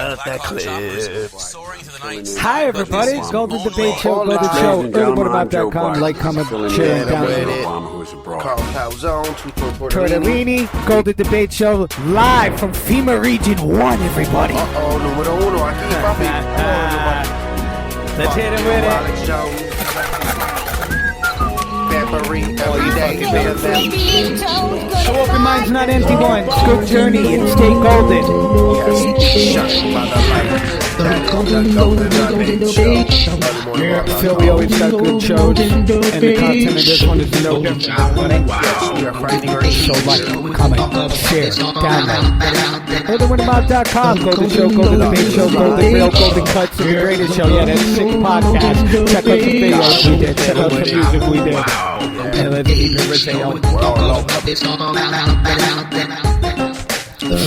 Cut that clip. Hi, everybody. It's Golden Debate Show, Golden Show. GoldenDebateShow.com. Like, comment, share, and download. Tortellini, Golden Debate Show, live from FEMA Region 1, everybody. Let's hit him with it. So open mind's not empty ones. Good journey and stay golden. Yeah, Phil, we always got good shows, and the content of this one is no different. So like, comment, share, download. GoldenDebateShow.com, Golden Show, Golden Debate Show, Golden Real, Golden Cuts, the greatest show. Yeah, that's 6 podcasts. Check out some videos we did. Check out some music we did. And let's keep it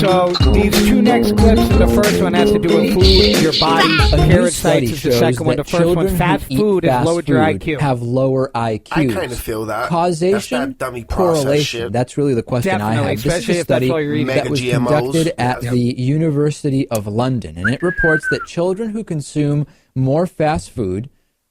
So these two next clips, the first one has to do with food, your body, parasites. The second one, the first one, fast food has lowered your IQ. Have lower IQs. I kind of feel that. Causation, that correlation. That's really the question I have. This is a study that was conducted at the University of London, and it reports that children who consume more fast food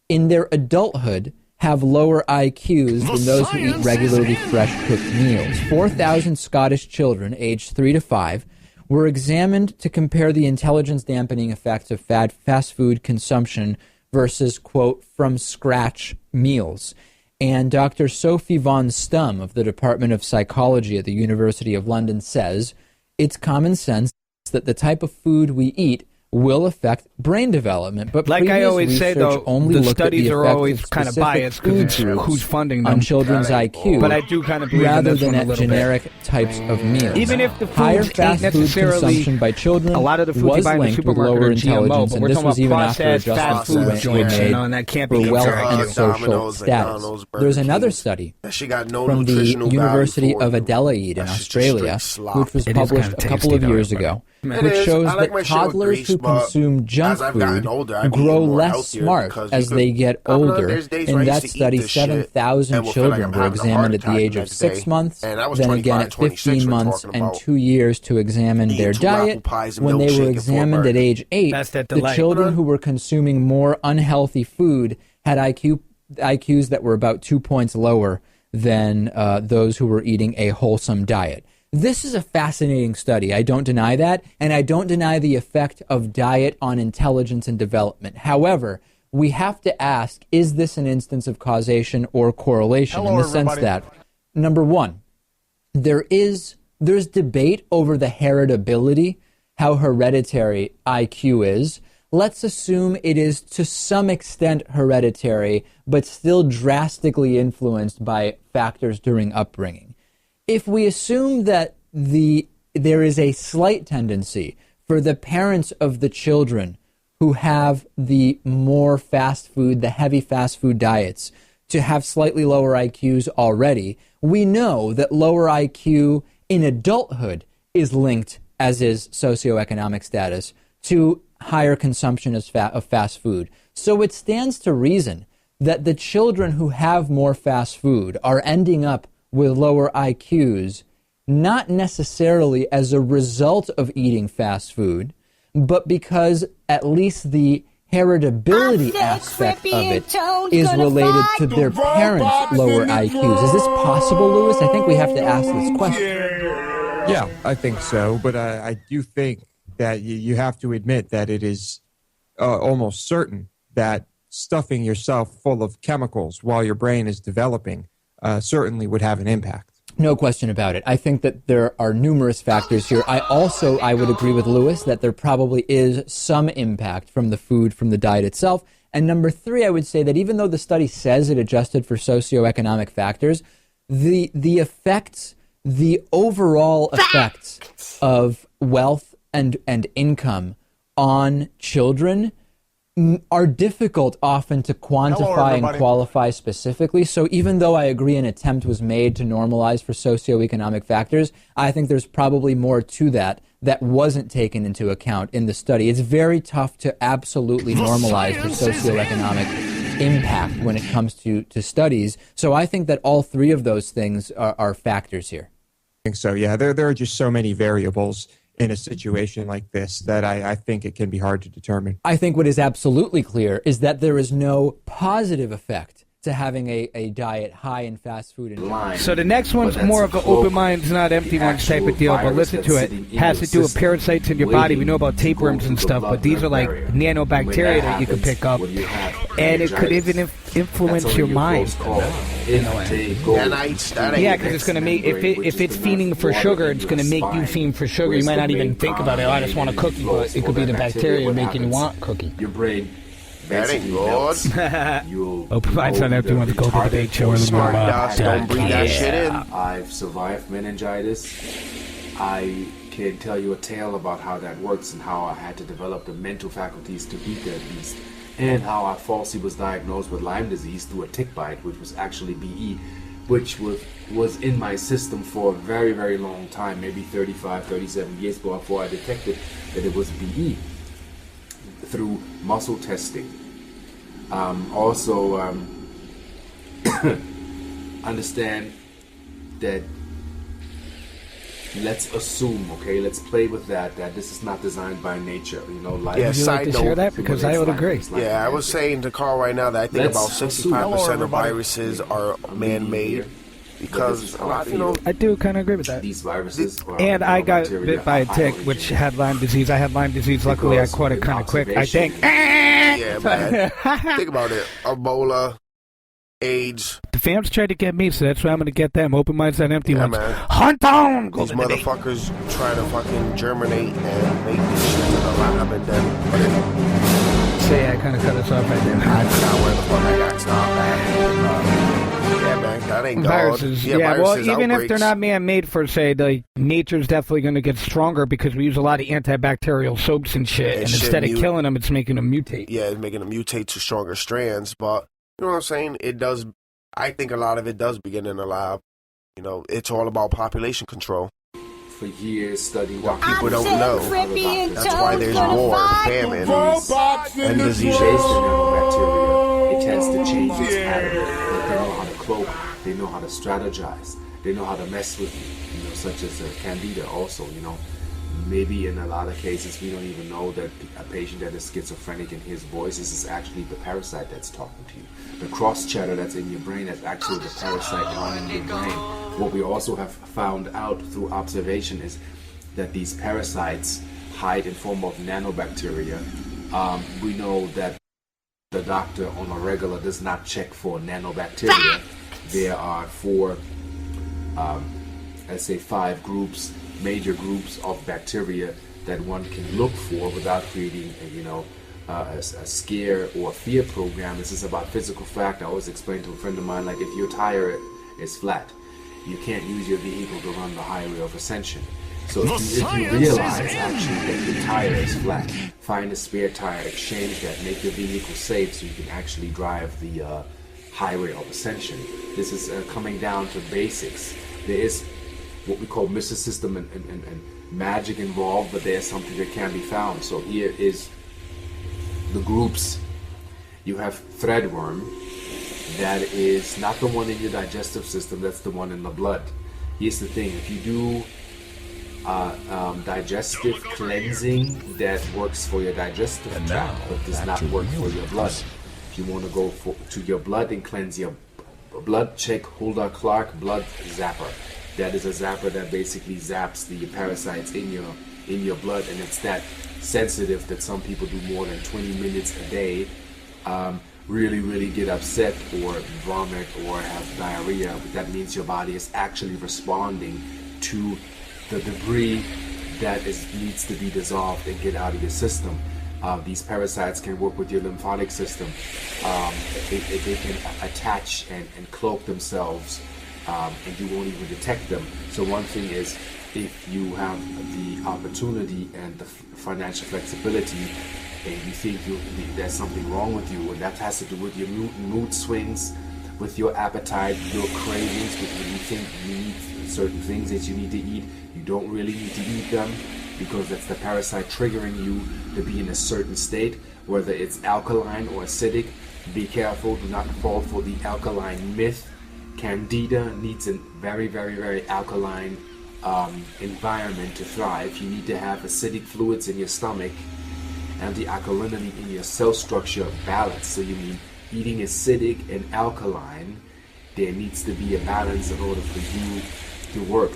in their adulthood have lower IQs than those who eat regularly fresh cooked meals. 4,000 Scottish children aged 3 to 5 were examined to compare the intelligence dampening effects of fast food consumption versus, quote, from scratch meals. And Dr. Sophie von Stum of the Department of Psychology at the University of London says it's common sense that the type of food we eat will affect brain development. But like I always say, though, the studies are always kind of biased because who's funding them on children's IQ. But I do kind of believe rather in this than one at generic types of meals. Even if the higher food fast ain't food necessarily consumption by children a lot of the food was you buy in the linked with supermarket lower are GMO, intelligence, but and we're this talking was about even after processed fast food adjustments were joints, made and that can't for be wealth compared. and social status. There's another study from the University of Adelaide in Australia, which was published a couple of years ago, which shows that toddlers who consume junk food grow less smart as they get older. In that study, 7,000 children were examined at the age of 6 months, then again at 15 months and 2 years to examine their diet. When they were examined at age 8, the children who were consuming more unhealthy food had IQs that were about 2 points lower than those who were eating a wholesome diet. This is a fascinating study. I don't deny that, and I don't deny the effect of diet on intelligence and development. However, we have to ask, is this an instance of causation or correlation? In the sense that, number one, there's debate over the heritability, how hereditary IQ is. Let's assume it is to some extent hereditary, but still drastically influenced by factors during upbringing. If we assume that there is a slight tendency for the parents of the children who have the more fast food, the heavy fast food diets, to have slightly lower IQs already, we know that lower IQ in adulthood is linked, as is socioeconomic status, to higher consumption of fast food. So it stands to reason that the children who have more fast food are ending up with lower IQs, not necessarily as a result of eating fast food, but because at least the heritability aspect of it is related to their parents' lower IQs. Is this possible, Lewis? I think we have to ask this question. Yeah, I think so, but I do think that you have to admit that it is almost certain that stuffing yourself full of chemicals while your brain is developing certainly would have an impact. No question about it. I think that there are numerous factors here. I would agree with Lewis that there probably is some impact from the food, from the diet itself. And number three, I would say that even though the study says it adjusted for socioeconomic factors, the effects, the overall effects of wealth and income on children are difficult often to quantify and qualify specifically. So even though I agree an attempt was made to normalize for socioeconomic factors, I think there's probably more to that wasn't taken into account in the study. It's very tough to absolutely normalize for socioeconomic impact when it comes to studies. So I think that all three of those things are factors here. I think so, yeah. There are just so many variables in a situation like this that I think it can be hard to determine. I think what is absolutely clear is that there is no positive effect to having a diet high in fast food and So the next one's more of an open minds, not empty ones type of deal, but listen to it. Has to do with parasites in your body. We know about tapeworms and stuff, but these are like nanobacteria that you can pick up, and it could even influence your mind. Yeah, because it's going to make, if it's feeding for sugar, it's going to make you fiend for sugar. You might not even think about it. Oh, I just want a cookie, but it could be the bacteria making you want cookie. Your brain. That ain't good. Open minds on empty ones. Go to the debate show. Don't breathe that shit in. I've survived meningitis. I can tell you a tale about how that works and how I had to develop the mental faculties to beat that beast, and how I falsely was diagnosed with Lyme disease through a tick bite, which was actually BE, which was in my system for a very, very long time, maybe 35, 37 years before I detected that it was BE through muscle testing. Also, understand that, let's assume, okay, let's play with that this is not designed by nature, you know. Like, would you like to share that? Because I would agree. Yeah, I was saying to Carl right now that I think about 65% of viruses are man-made. Because a lot, you know, I do kind of agree with that. These viruses and I got bit by a tick, which had Lyme disease. I had Lyme disease. Luckily, I caught it kind of quick. I think. Yeah, man. Think about it. Ebola, AIDS. The fams tried to get me, so that's why I'm going to get them. Open minds on empty ones. Man. Hunt down! These motherfuckers try to fucking germinate and make this shit to the lab and then put it. So yeah, I kind of cut us off right there. I forgot where the fuck I got stopped at. Yeah, man, that ain't viruses. Yeah, viruses, well, even outbreaks. if they're not man-made per se, like, nature's definitely going to get stronger because we use a lot of antibacterial soaps and shit, and instead of killing them, it's making them mutate. Yeah, it's making them mutate to stronger strands, but you know what I'm saying? It does. I think a lot of it does begin in the lab. You know, it's all about population control. For years studying what people don't know. That's why there's war, famine, and diseases. It tends to change its pattern. They know how to cloak. They know how to strategize. They know how to mess with you. You know, such as Candida. Also, you know, maybe in a lot of cases we don't even know that a patient that is schizophrenic in his voice is actually the parasite that's talking to you. The cross chatter that's in your brain is actually the parasite running your brain. What we also have found out through observation is that these parasites hide in form of nanobacteria. We know that the doctor on a regular does not check for nanobacteria. There are let's say 5 groups, major groups of bacteria that one can look for without creating, a scare or a fear program. This is about physical fact. I always explain to a friend of mine, like, if your tire is flat, you can't use your vehicle to run the highway of ascension. So if you realize actually that your tire is flat, find a spare tire, exchange that, make your vehicle safe so you can actually drive the highway of ascension. This is coming down to basics. There is what we call mysticism and magic involved, but there's something that can be found. So here is the groups. You have threadworm. That is not the one in your digestive system, that's the one in the blood. Here's the thing, if you do digestive cleansing, that works for your digestive tract, but does not work for your blood. If you want to go to your blood and cleanse your blood, check Hulda Clark blood zapper. That is a zapper that basically zaps the parasites in your blood, and it's that sensitive that some people do more than 20 minutes a day, really get upset or vomit or have diarrhea. But that means your body is actually responding to the debris that needs to be dissolved and get out of your system. These parasites can work with your lymphatic system. They can attach and cloak themselves, and you won't even detect them. So one thing is, if you have the opportunity and the financial flexibility, and you think there's something wrong with you, and that has to do with your mood swings, with your appetite, your cravings, when you think you need certain things that you need to eat, you don't really need to eat them, because that's the parasite triggering you to be in a certain state, whether it's alkaline or acidic. Be careful, do not fall for the alkaline myth. Candida needs a very alkaline environment to thrive, you need to have acidic fluids in your stomach and the alkalinity in your cell structure balanced. So you mean eating acidic and alkaline, there needs to be a balance in order for you to work.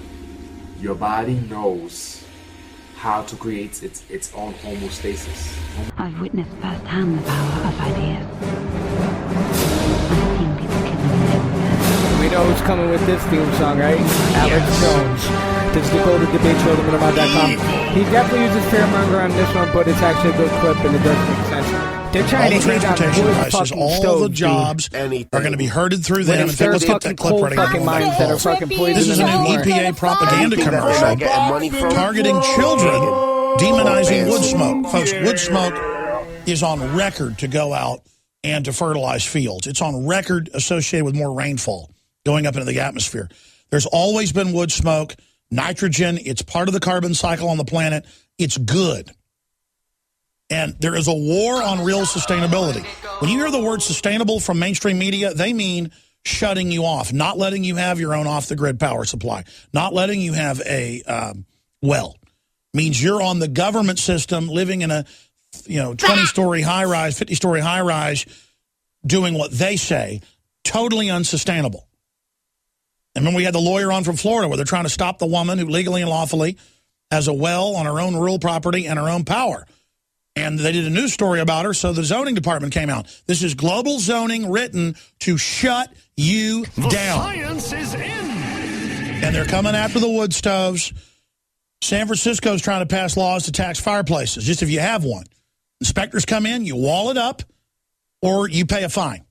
Your body knows how to create its own homeostasis. I've witnessed firsthand the power of ideas. I've seen people killing themselves. We know who's coming with this theme song, right? Alex Jones. This is the GoldenDebateShow, GoldenDebateShow.com. He definitely uses fearmonger on this one, but it's actually a good clip and it does make sense. They're trying all to the transportation devices, all the jobs are going to be herded through them. In fact, let's get that clip ready. This is a new EPA propaganda commercial targeting children, demonizing wood smoke. Folks, wood smoke is on record to go out and to fertilize fields. It's on record associated with more rainfall going up into the atmosphere. There's always been wood smoke, nitrogen. It's part of the carbon cycle on the planet. It's good. And there is a war on real sustainability. When you hear the word sustainable from mainstream media, they mean shutting you off, not letting you have your own off-the-grid power supply, not letting you have a well. Means you're on the government system living in a 20-story high-rise, 50-story high-rise, doing what they say, totally unsustainable. And when we had the lawyer on from Florida where they're trying to stop the woman who legally and lawfully has a well on her own rural property and her own power. And they did a news story about her, so the zoning department came out. This is global zoning written to shut you down. Science is in. And they're coming after the wood stoves. San Francisco's trying to pass laws to tax fireplaces, just if you have one. Inspectors come in, you wall it up, or you pay a fine.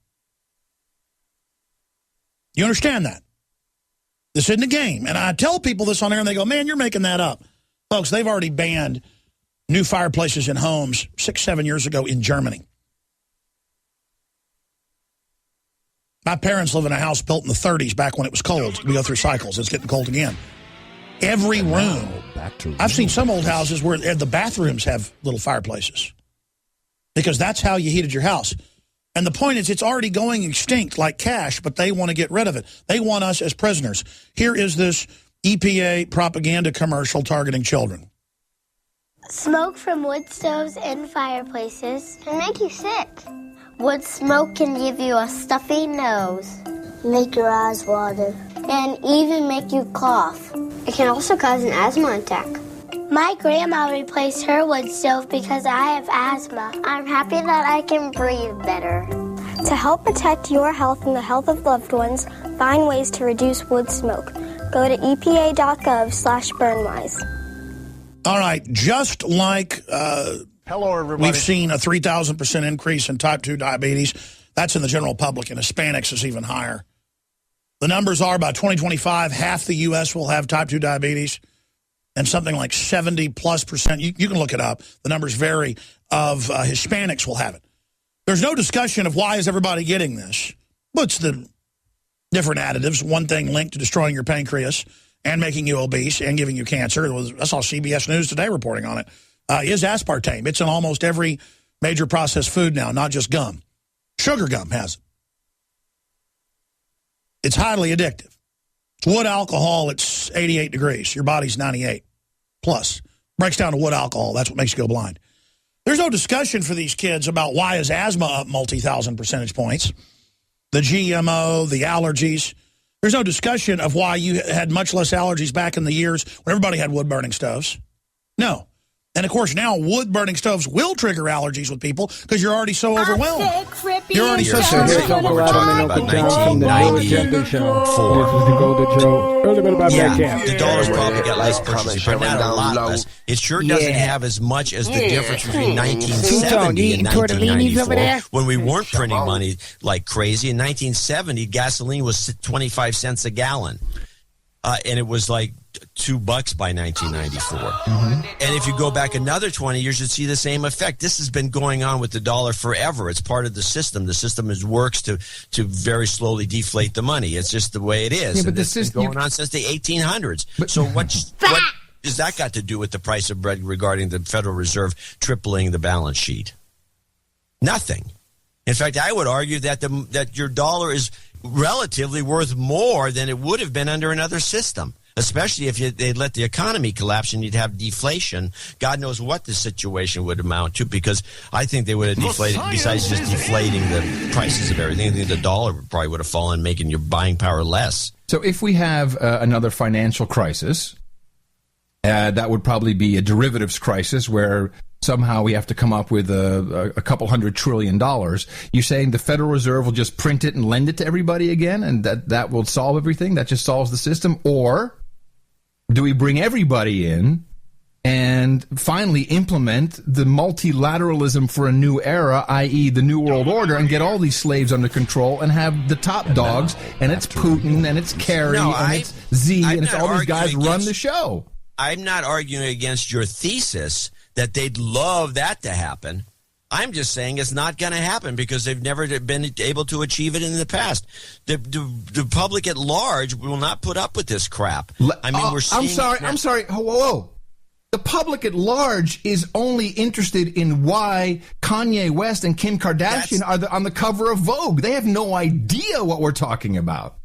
You understand that? This isn't a game. And I tell people this on air, and they go, man, you're making that up. Folks, they've already banned new fireplaces in homes 6-7 years ago in Germany. My parents live in a house built in the 30s back when it was cold. We go through cycles. It's getting cold again. Every room. I've seen some old houses where the bathrooms have little fireplaces because that's how you heated your house. And the point is it's already going extinct like cash, but they want to get rid of it. They want us as prisoners. Here is this EPA propaganda commercial targeting children. Smoke from wood stoves and fireplaces can make you sick. Wood smoke can give you a stuffy nose, make your eyes water, and even make you cough. It can also cause an asthma attack. My grandma replaced her wood stove because I have asthma. I'm happy that I can breathe better. To help protect your health and the health of loved ones, find ways to reduce wood smoke. Go to epa.gov/burnwise. All right, just like Hello, everybody. We've seen a 3,000% increase in type 2 diabetes. That's in the general public, and Hispanics is even higher. The numbers are by 2025, half the U.S. will have type 2 diabetes, and something like 70+%, you can look it up, the numbers vary, of Hispanics will have it. There's no discussion of why is everybody getting this. Well, it's the different additives, one thing linked to destroying your pancreas and making you obese and giving you cancer. I saw CBS News today reporting on it. Is aspartame. It's in almost every major processed food now, not just gum. Sugar gum has it. It's highly addictive. Wood alcohol, it's 88 degrees. Your body's 98 plus. Breaks down to wood alcohol. That's what makes you go blind. There's no discussion for these kids about why is asthma up multi-thousand percentage points. The GMO, the allergies. There's no discussion of why you had much less allergies back in the years when everybody had wood-burning stoves. No. And, of course, now wood-burning stoves will trigger allergies with people because you're already so overwhelmed. You're already so sensitive. Uncle Adam and Uncle John from the GoldenDebateShow. This is the Golden Show. A little bit about that camp. The dollars probably got less purchasing, but not a lot less. It sure doesn't have as much as the difference between 1970 and 1994 when we weren't printing money like crazy. In 1970, gasoline was 25 cents a gallon. And it was like $2 by 1994. And if you go back another 20 years, you'd see the same effect. This has been going on with the dollar forever. It's part of the system. The system works to very slowly deflate the money. It's just the way it is. Yeah, but and it's been going on since the 1800s. So what has that got to do with the price of bread regarding the Federal Reserve tripling the balance sheet? Nothing. In fact, I would argue that your dollar is relatively worth more than it would have been under another system. especially if they let the economy collapse and you'd have deflation. God knows what the situation would amount to, because I think they would have deflated, besides just deflating the prices of everything, I think the dollar probably would have fallen, making your buying power less. So if we have another financial crisis, that would probably be a derivatives crisis where somehow we have to come up with a couple $100 trillion. You're saying the Federal Reserve will just print it and lend it to everybody again, and that will solve everything? That just solves the system? Or do we bring everybody in and finally implement the multilateralism for a new era, i.e. the New World Order, and get all these slaves under control and have the top dogs, and it's Putin, and it's Kerry, and it's Z, and it's all these guys run the show? I'm not arguing against your thesis that they'd love that to happen. I'm just saying it's not going to happen because they've never been able to achieve it in the past. The public at large will not put up with this crap. I mean, we're seeing... I'm sorry. Whoa. The public at large is only interested in why Kanye West and Kim Kardashian are on the cover of Vogue. They have no idea what we're talking about.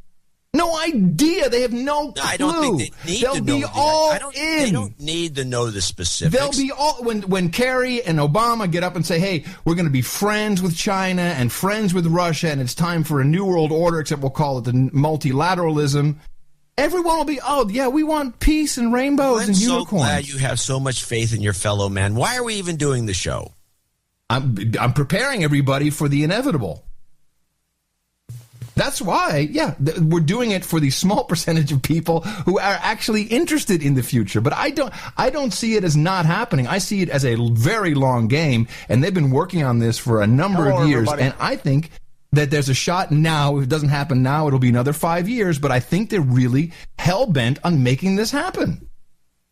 No idea. They have no clue. I don't think they need They'll to be know all that. They don't need to know the specifics. They'll be all when Kerry and Obama get up and say, "Hey, we're going to be friends with China and friends with Russia, and it's time for a new world order." Except we'll call it the multilateralism. Everyone will be, "Oh yeah, we want peace and rainbows and unicorns." I'm so glad you have so much faith in your fellow man. Why are we even doing the show? I'm preparing everybody for the inevitable. That's why, we're doing it for the small percentage of people who are actually interested in the future. But I don't see it as not happening. I see it as a very long game, and they've been working on this for a number of years. Everybody. And I think that there's a shot now. If it doesn't happen now, it'll be another 5 years. But I think they're really hell-bent on making this happen.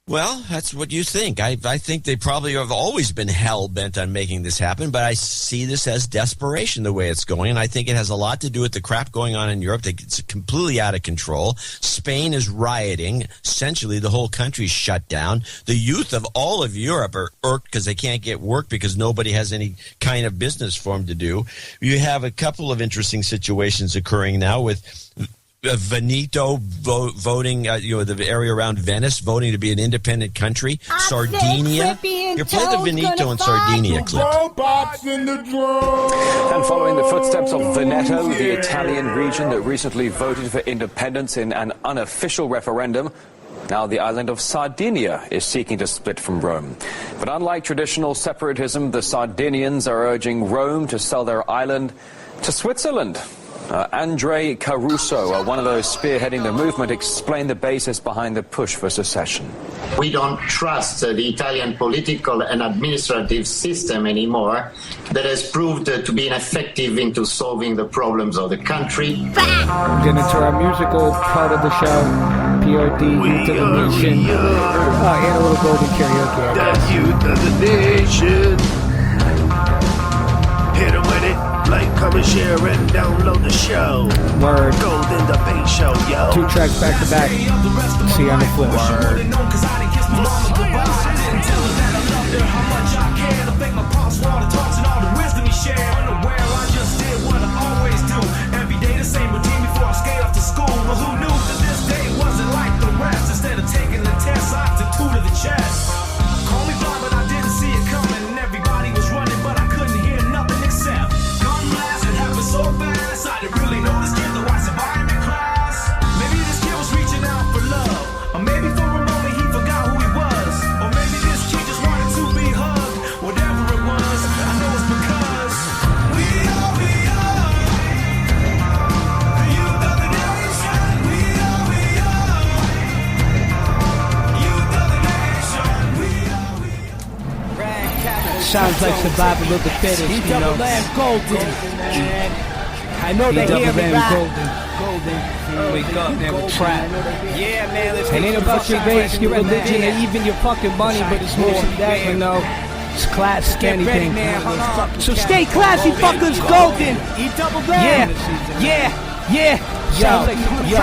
Well, that's what you think. I think they probably have always been hell-bent on making this happen, but I see this as desperation the way it's going, and I think it has a lot to do with the crap going on in Europe. It's completely out of control. Spain is rioting. Essentially, the whole country's shut down. The youth of all of Europe are irked because they can't get work because nobody has any kind of business for them to do. You have a couple of interesting situations occurring now with Veneto voting, the area around Venice voting to be an independent country. Sardinia. Here, play the Veneto and Sardinia clip. And following the footsteps of Veneto, the Italian region that recently voted for independence in an unofficial referendum, now the island of Sardinia is seeking to split from Rome. But unlike traditional separatism, the Sardinians are urging Rome to sell their island to Switzerland. Andre Caruso, one of those spearheading the movement, explained the basis behind the push for secession. We don't trust the Italian political and administrative system anymore that has proved to be ineffective into solving the problems of the country. Get into our musical part of the show, POD, Youth of the Nation, and a little golden karaoke. The Youth of the Nation. Hit 'em with it. Like, comment, share, and download the show. Word. Golden Debate Show, yo. 2 tracks back to back. See you on the flip. Word. Sounds like survival of the fittest, you know. Golden. I know they hear me rap. Golden. Wake up, man, with trap. Yeah, man, let's get ain't about your race, your religion, or even your fucking money, but it's more than that, you know. It's classic anything. So stay classy, fuckers, Golden. Yeah. Yo,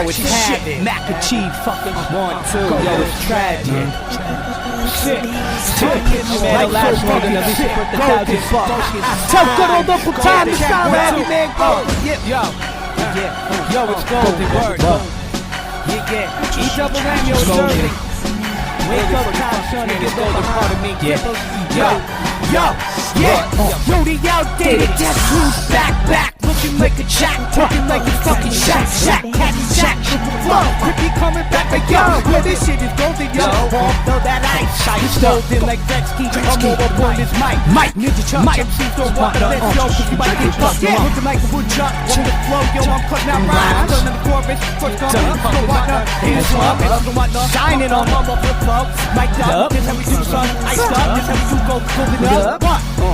it's Havoc. Mac and cheese, fuckers. 1, 2. Yo, it's tragic. Shit. Man, last one than at least put the $1,000. Tell good old Uncle Tom to sound happy, man. Go. Yo, it's Golden. Word. Yeah. E-double-M, yo, Shirley. Wake up, time, son, and get over part of me. Yo, Rudy out there, that's who's back, looking like a jack, talking like a fucking shack, catty jack, flow, Ricky coming back, but yo, this shit is golden, yo, although that eyesight is golden like Gretzky, I'm over on this mic, Ninja Chuck, MCs don't want to let yo, cause you might get fucked, looking like a woodchuck, on the flow, yo, I'm cutting out rhymes, done in the chorus, first coming, don't want none, here's love, don't want none, shining on my flip-flow, mic'd up, this how we do son, iced up, this how we do golden up,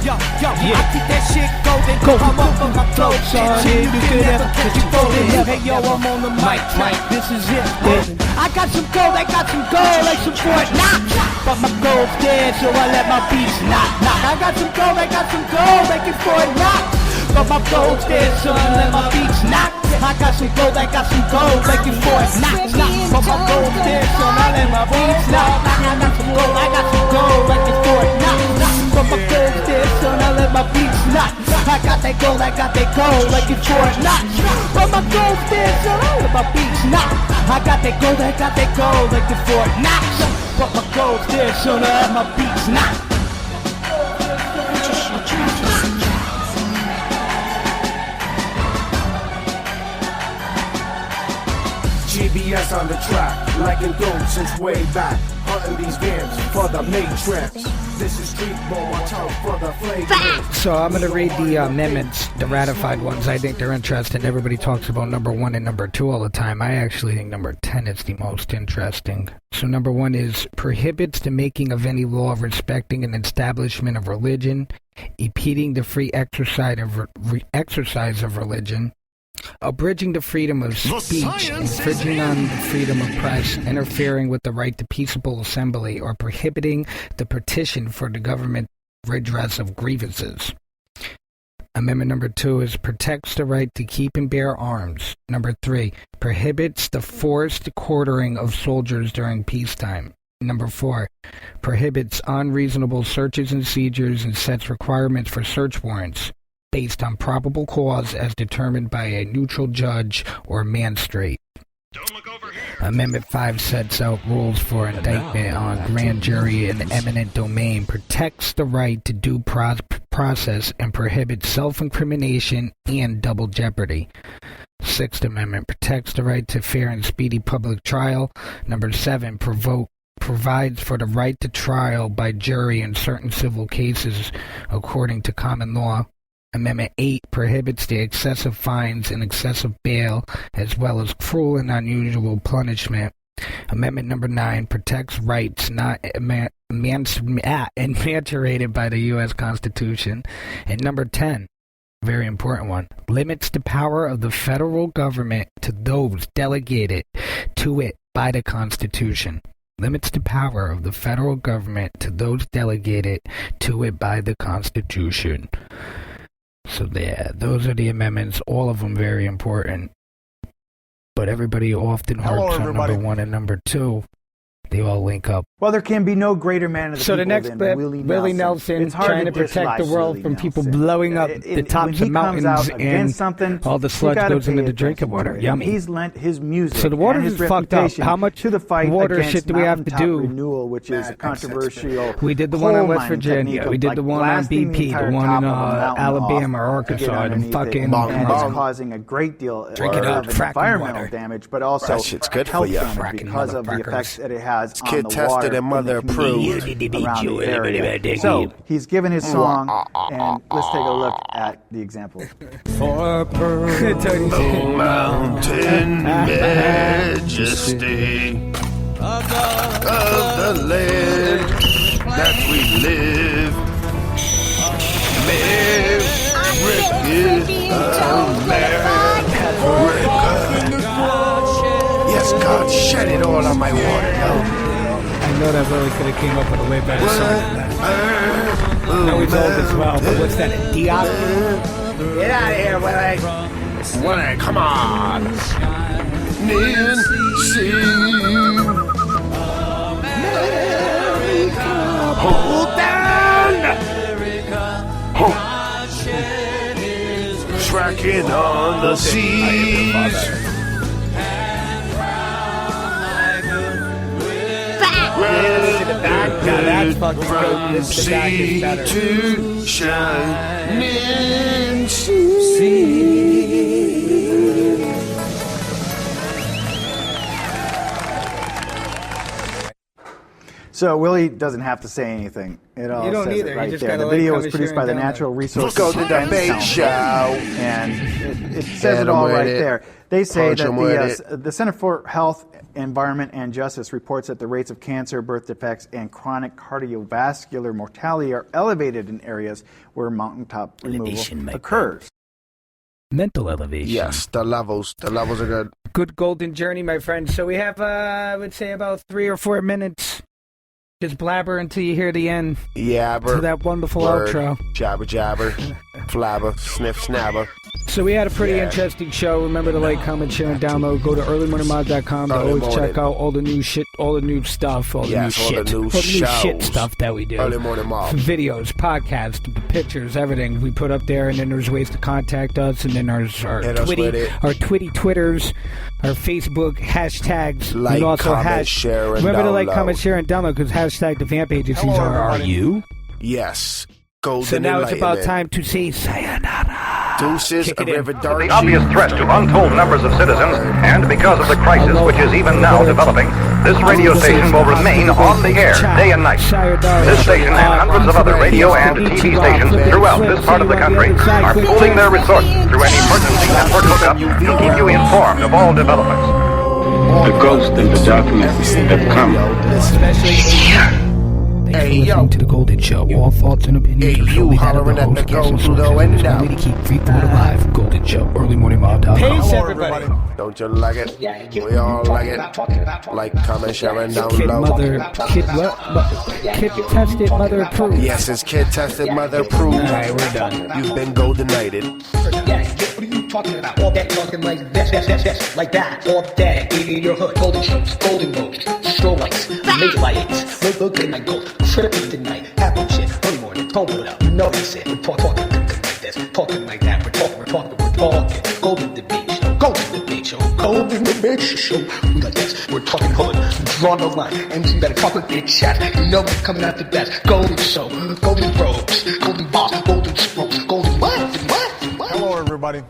Yo, I keep that shit golden. I'm up on my flow, son. You can never catch you folding. Hey, yo, I'm on the mic. This is it. I got some gold, like some Fort Knox. But my gold's dead, so I let my beats knock. I got some gold, like Fort Knox. But my gold's dead, so I let my beats knock. I got some gold, like Fort Knox. But my gold's dead, so I let my beats knock. I got some gold, like Fort Knox. But my gold's dead, son, I let my beats knock. I got that gold, like it's Fort Knox. But my gold's dead, son, I let my beats knock. I got that gold, like it's Fort Knox. But my gold's dead, son, I let my beats knock. GBS on the track, like in dope since way back. Hunting these games for the Matrix. This is street ball, watch out for the flagrant. So I'm going to read the amendments, the ratified ones. I think they're interesting. Everybody talks about number 1 and number 2 all the time. I actually think number 10 is the most interesting. So number 1 is prohibits the making of any law respecting an establishment of religion, impeding the free exercise of religion, abridging the freedom of speech, infringing on the freedom of press, interfering with the right to peaceable assembly, or prohibiting the petition for the government redress of grievances. Amendment number 2 is protects the right to keep and bear arms. Number 3, prohibits the forced quartering of soldiers during peacetime. Number 4, prohibits unreasonable searches and seizures and sets requirements for search warrants based on probable cause as determined by a neutral judge or magistrate. Amendment 5 sets out rules for indictment on grand jury and eminent domain, protects the right to due process, and prohibits self-incrimination and double jeopardy. 6th Amendment protects the right to fair and speedy public trial. Number 7 provides for the right to trial by jury in certain civil cases according to common law. Amendment 8 prohibits the excessive fines and excessive bail, as well as cruel and unusual punishment. Amendment number 9 protects rights not enumerated by the U.S. Constitution. And number 10, very important one, limits the power of the federal government to those delegated to it by the Constitution. Limits the power of the federal government to those delegated to it by the Constitution. So there, those are the amendments, all of them very important. But everybody often harps on number 1 and number 2. They all link up. Well, there can be no greater man of the people the next than Willie Nelson trying to protect the world from people blowing up the tops of mountains, and all the sludge goes into the drinking water. Yummy. He's lent his music. So the water is fucked up. How much to the fight water shit do we have to do? Renewal, which is a controversial. We did the one in West Virginia. We did the one on BP. The one in Alabama or Arkansas. And fucking causing a great deal of environmental damage, but also health damage because of the effects that it has on the water. And mother approved. So he's given his song, and let's take a look at the example. For purple mountain majesty of the land that we live, America. Yes, God, shed it all on my water. I know that Willie could have came up with a way better song than that. I know he's old as well, but what's that, a Diop? Get out of here, Willie! Willie, come on! Nancy! Hold down! Tracking on the seas. This in the back? No, that's fucking good. This in the back is better. To shining So Willie doesn't have to say anything. It all You don't says either. it right You just there. gotta The video like was produced by the Natural Resources Golden Debate Show, and it says it all right there. They say that the Center for Health, Environment, and Justice reports that the rates of cancer, birth defects, and chronic cardiovascular mortality are elevated in areas where mountaintop removal occurs. Mental elevation. Yes, the levels are good. Good golden journey, my friend. So we have, I would say, about 3 or 4 minutes. Just blabber until you hear the end. Yabber. To that wonderful word, outro. Jabber, jabber. Flabber. Sniff, snabber. So we had a pretty interesting show. Remember to like, comment, share, and download. Go to earlymorningmod.com to always check out all the new shit, all the new stuff, all the new shit stuff that we do. Early Morning Mob. Videos, podcasts, pictures, everything we put up there. And then there's ways to contact us. And then there's our Twitty Twitters, our Facebook hashtags. Like, and also comment, share, and remember download. to like, comment, share, and download because hashtag the vamp agencies are you. Yes. Golden so now it's about time to say sayonara. Deuces, a river dark. The obvious threat to untold numbers of citizens, and because of the crisis which is even now developing, this radio station will remain on the air day and night. This station and hundreds of other radio and TV stations throughout this part of the country are pooling their resources through an emergency network hookup to keep you informed of all developments. The ghost and the darkness have come. Thanks for listening to The Golden Show. All thoughts and opinions are solely that of the host, guests, and sources. Only to keep free thought alive. Golden Show, earlymorningmob.com. Peace, everybody. Don't you like it? We all like it. Like, comment, share, and download. Kid tested, mother approved. Yes, it's kid tested, mother approved. All right, we're done. You've been golden knighted. What are you talking about? All that talking like this, like that. All that in your hood. Golden shows, golden roads, strobe lights, laser lights. Look at my gold. Tripping tonight. Apple shit. Early morning. Tone it up. You know this it. We're talking like this. Talking like that. We're talking. Golden debate show. Golden debate show. Golden debate show. We like this. We're talking hood. Draw no line. MC better talk with big chat. You know we're coming out the best. Golden show. Golden robes. Golden boss. Golden strokes. Golden what? Hello, everybody.